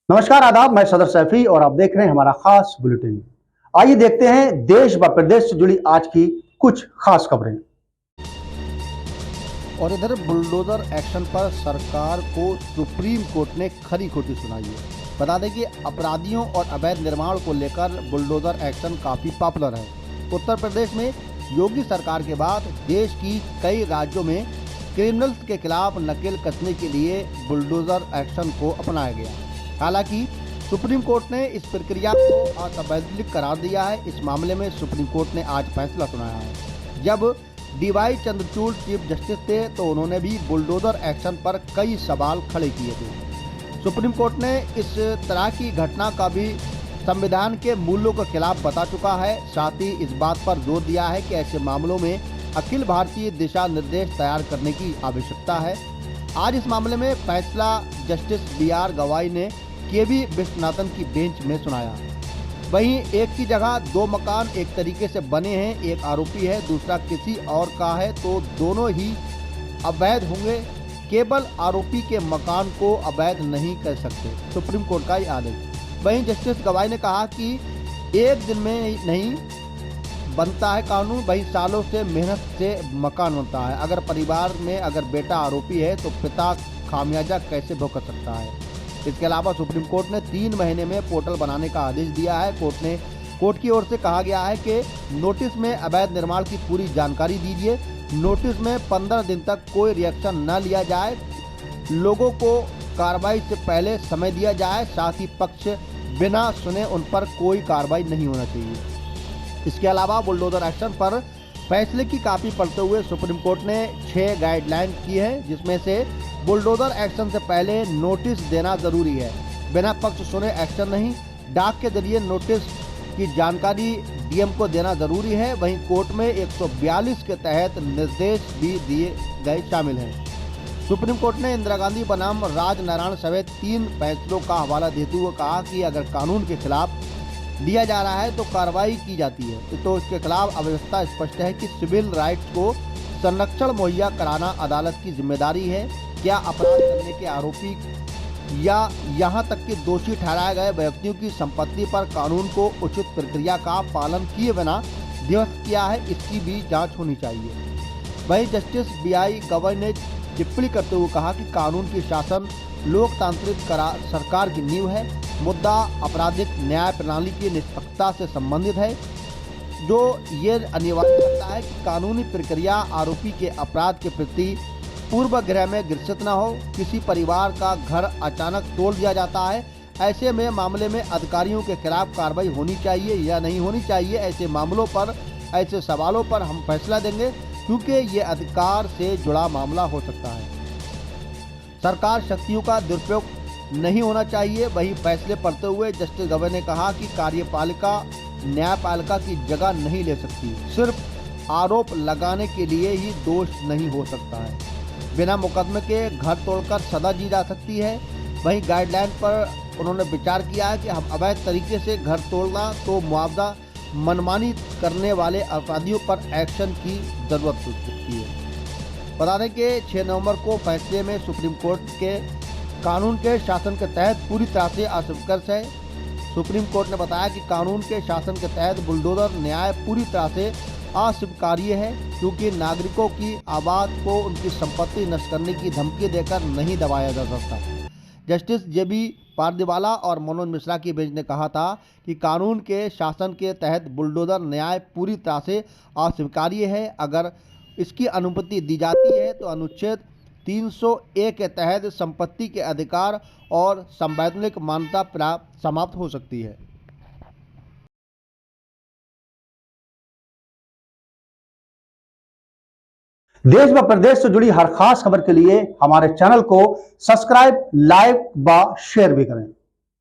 नमस्कार आदाब, मैं सदर सैफी और आप देख रहे हैं हमारा खास बुलेटिन। आइए देखते हैं देश व प्रदेश से जुड़ी आज की कुछ खास खबरें। और इधर बुलडोजर एक्शन पर सरकार को सुप्रीम कोर्ट ने खरी खोटी सुनाई है। बता दें कि अपराधियों और अवैध निर्माण को लेकर बुलडोजर एक्शन काफ़ी पॉपुलर है। उत्तर प्रदेश में योगी सरकार के बाद देश की कई राज्यों में क्रिमिनल्स के खिलाफ नकेल कसने के लिए बुलडोजर एक्शन को अपनाया गया। हालांकि सुप्रीम कोर्ट ने इस प्रक्रिया को असंवैधानिक करार दिया है। इस मामले में सुप्रीम कोर्ट ने आज फैसला सुनाया है। जब डीवाई चंद्रचूड़ चीफ जस्टिस थे तो उन्होंने भी बुलडोजर एक्शन पर कई सवाल खड़े किए थे। सुप्रीम कोर्ट ने इस तरह की घटना का भी संविधान के मूल्यों के खिलाफ बता चुका है। साथ ही इस बात पर जोर दिया है कि ऐसे मामलों में अखिल भारतीय दिशा निर्देश तैयार करने की आवश्यकता है। आज इस मामले में फैसला जस्टिस BR गवाई ने KV विश्वनाथन की बेंच में सुनाया। वहीं एक की जगह दो मकान एक तरीके से बने हैं, एक आरोपी है दूसरा किसी और का है, तो दोनों ही अवैध होंगे। केवल आरोपी के मकान को अवैध नहीं कर सकते, सुप्रीम कोर्ट का ये आदेश। वहीं जस्टिस गवाई ने कहा कि एक दिन में नहीं बनता है कानून, वहीं सालों से मेहनत से मकान बनता है। अगर परिवार में अगर बेटा आरोपी है तो पिता खामियाजा कैसे भुगत सकता है। इसके अलावा सुप्रीम कोर्ट ने 3 महीने में पोर्टल बनाने का आदेश दिया है। कोर्ट की ओर से कहा गया है कि नोटिस में अवैध निर्माण की पूरी जानकारी दीजिए। नोटिस में 15 दिन तक कोई रिएक्शन न लिया जाए, लोगों को कार्रवाई से पहले समय दिया जाए, साथ ही पक्ष बिना सुने उन पर कोई कार्रवाई नहीं होना चाहिए। इसके अलावा बुलडोजर एक्शन पर फैसले की कॉपी पढ़ते हुए सुप्रीम कोर्ट ने 6 गाइडलाइन की है, जिसमें से बुलडोजर एक्शन से पहले नोटिस देना जरूरी है, बिना पक्ष सुने एक्शन नहीं, डाक के जरिए नोटिस की जानकारी DM को देना जरूरी है। वहीं कोर्ट में 142 के तहत निर्देश भी दिए गए शामिल हैं। सुप्रीम कोर्ट ने इंदिरा गांधी बनाम राजनारायण समेत 3 फैसलों का हवाला देते हुए कहा कि अगर कानून के खिलाफ दिया जा रहा है तो कार्रवाई की जाती है, तो इसके खिलाफ अव्यवस्था स्पष्ट है कि सिविल राइट्स को संरक्षण मुहैया कराना अदालत की जिम्मेदारी है। क्या अपराध करने के आरोपी या यहां तक कि दोषी ठहराए गए व्यक्तियों की संपत्ति पर कानून को उचित प्रक्रिया का पालन किए बिना ध्वस्त किया है, इसकी भी जांच होनी चाहिए। वहीं जस्टिस BI गवाई ने टिप्पणी करते हुए कहा कि कानून की शासन लोकतांत्रिक सरकार की नींव है। मुद्दा आपराधिक न्याय प्रणाली की निष्पक्षता से संबंधित है, जो ये अनिवार्य करता है कि कानूनी प्रक्रिया आरोपी के अपराध के प्रति पूर्वग्रह में ग्रसित न हो। किसी परिवार का घर अचानक तोड़ दिया जाता है, ऐसे में मामले में अधिकारियों के खिलाफ कार्रवाई होनी चाहिए या नहीं होनी चाहिए। ऐसे मामलों पर, ऐसे सवालों पर हम फैसला देंगे, क्योंकि ये अधिकार से जुड़ा मामला हो सकता है। सरकार शक्तियों का दुरुपयोग नहीं होना चाहिए। वहीं फैसले पढ़ते हुए जस्टिस गवाई ने कहा कि कार्यपालिका न्यायपालिका की जगह नहीं ले सकती, सिर्फ आरोप लगाने के लिए ही दोष नहीं हो सकता है। बिना मुकदमे के घर तोड़कर सजा दी जा सकती है। वहीं गाइडलाइन पर उन्होंने विचार किया है कि हम अवैध तरीके से घर तोड़ना तो मुआवजा मनमानी करने वाले अपराधियों पर एक्शन की जरूरत हो सकती है। बता दें कि 6 नवंबर को फैसले में सुप्रीम कोर्ट के कानून के शासन के तहत पूरी तरह से अस्वीकृत है। सुप्रीम कोर्ट ने बताया कि कानून के शासन के तहत बुलडोजर न्याय पूरी तरह से अस्वीकार्य है, क्योंकि नागरिकों की आवाज़ को उनकी संपत्ति नष्ट करने की धमकी देकर नहीं दबाया जा सकता। जस्टिस JB पारदीवाला और मनोज मिश्रा की बेंच ने कहा था कि कानून के शासन के तहत बुलडोजर न्याय पूरी तरह से अस्वीकार्य है। अगर इसकी अनुमति दी जाती है तो अनुच्छेद 301 के तहत संपत्ति के अधिकार और संवैधानिक मान्यता समाप्त हो सकती है। देश व प्रदेश से जुड़ी हर खास खबर के लिए हमारे चैनल को सब्सक्राइब, लाइक व शेयर भी करें।